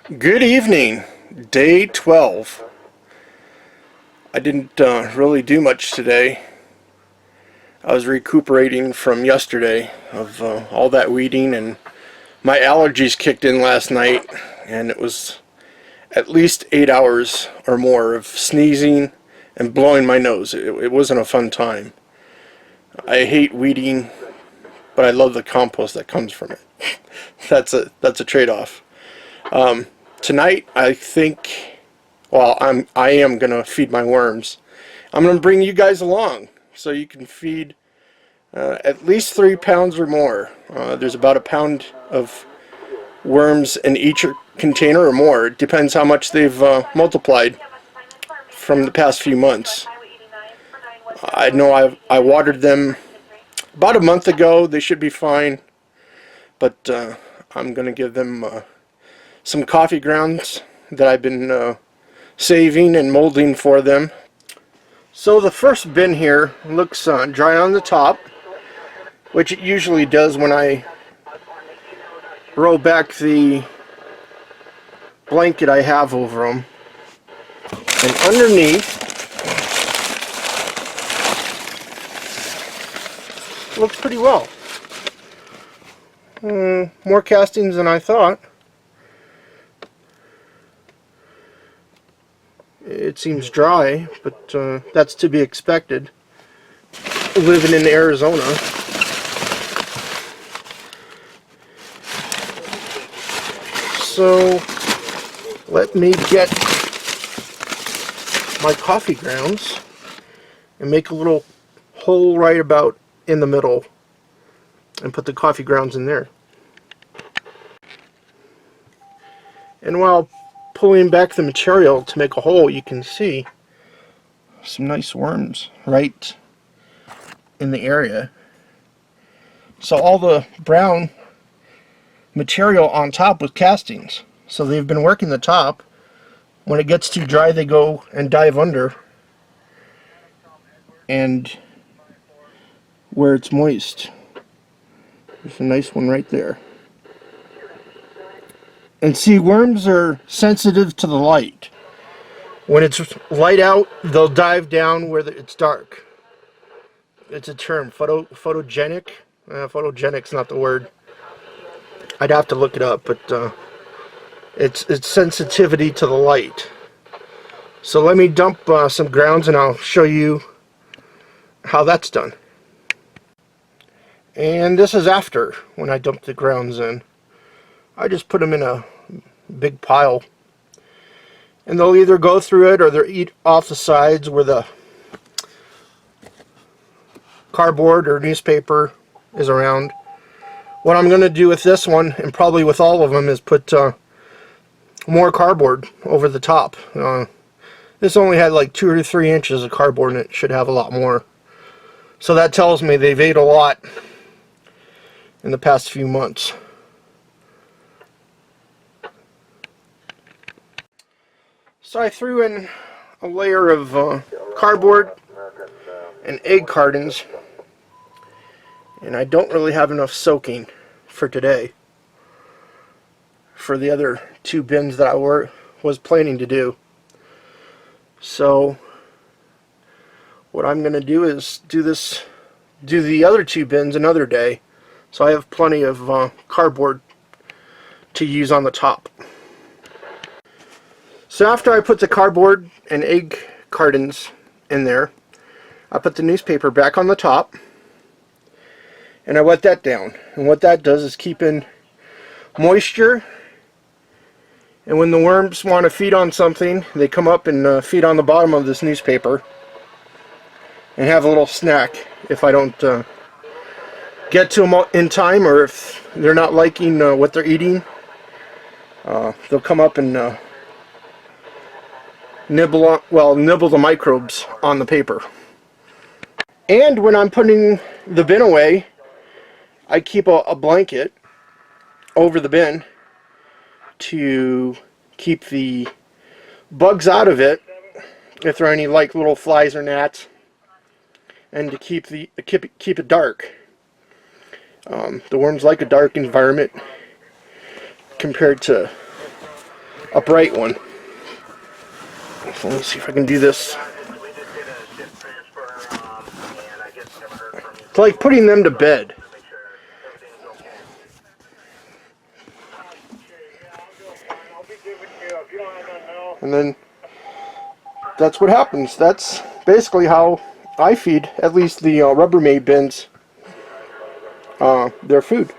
Good evening, day 12. I didn't really do much today. I was recuperating from yesterday of all that weeding, and my allergies kicked in last night, and it was at least 8 hours or more of sneezing and blowing my nose. It wasn't a fun time. I hate weeding, but I love the compost that comes from it. That's a trade-off. Tonight, I think, well, I am gonna feed my worms. I'm gonna bring you guys along so you can feed at least 3 pounds or more. There's about a pound of worms in each container or more. It depends how much they've multiplied from the past few months. I know I watered them about a month ago. They should be fine, but I'm gonna give them some coffee grounds that I've been saving and molding for them. So the first bin here looks dry on the top, which it usually does when I roll back the blanket I have over them. And underneath looks pretty well. More castings than I thought. It seems dry, but that's to be expected. Living in Arizona. So let me get my coffee grounds and make a little hole right about in the middle and put the coffee grounds in there. And while pulling back the material to make a hole, you can see some nice worms right in the area. So all the brown material on top was castings, so they've been working the top. When it gets too dry, they go and dive under, and where it's moist, there's a nice one right there. And see, worms are sensitive to the light. When it's light out, they'll dive down where it's dark. It's a term, photogenic. Photogenic's not the word. I'd have to look it up, but it's sensitivity to the light. So let me dump some grounds and I'll show you how that's done. And this is after, when I dump the grounds in. I just put them in a big pile, and they'll either go through it or they'll eat off the sides where the cardboard or newspaper is around. What I'm going to do with this one, and probably with all of them, is put more cardboard over the top. This only had like 2 or 3 inches of cardboard, and it should have a lot more. So that tells me they've ate a lot in the past few months. So I threw in a layer of cardboard and egg cartons, and I don't really have enough soaking for today for the other 2 bins that I was planning to do. So what I'm going to do is do the other 2 bins another day, so I have plenty of cardboard to use on the top. So after I put the cardboard and egg cartons in there, I put the newspaper back on the top, and I wet that down. And what that does is keep in moisture, and when the worms want to feed on something, they come up and feed on the bottom of this newspaper and have a little snack if I don't get to them in time, or if they're not liking what they're eating. They'll come up and nibble the microbes on the paper. And when I'm putting the bin away, I keep a blanket over the bin to keep the bugs out of it, if there are any like little flies or gnats, and to keep it dark. The worms like a dark environment compared to a bright one. So let me see if I can do this. It's like putting them to bed. And then that's what happens. That's basically how I feed, at least the Rubbermaid bins, their food.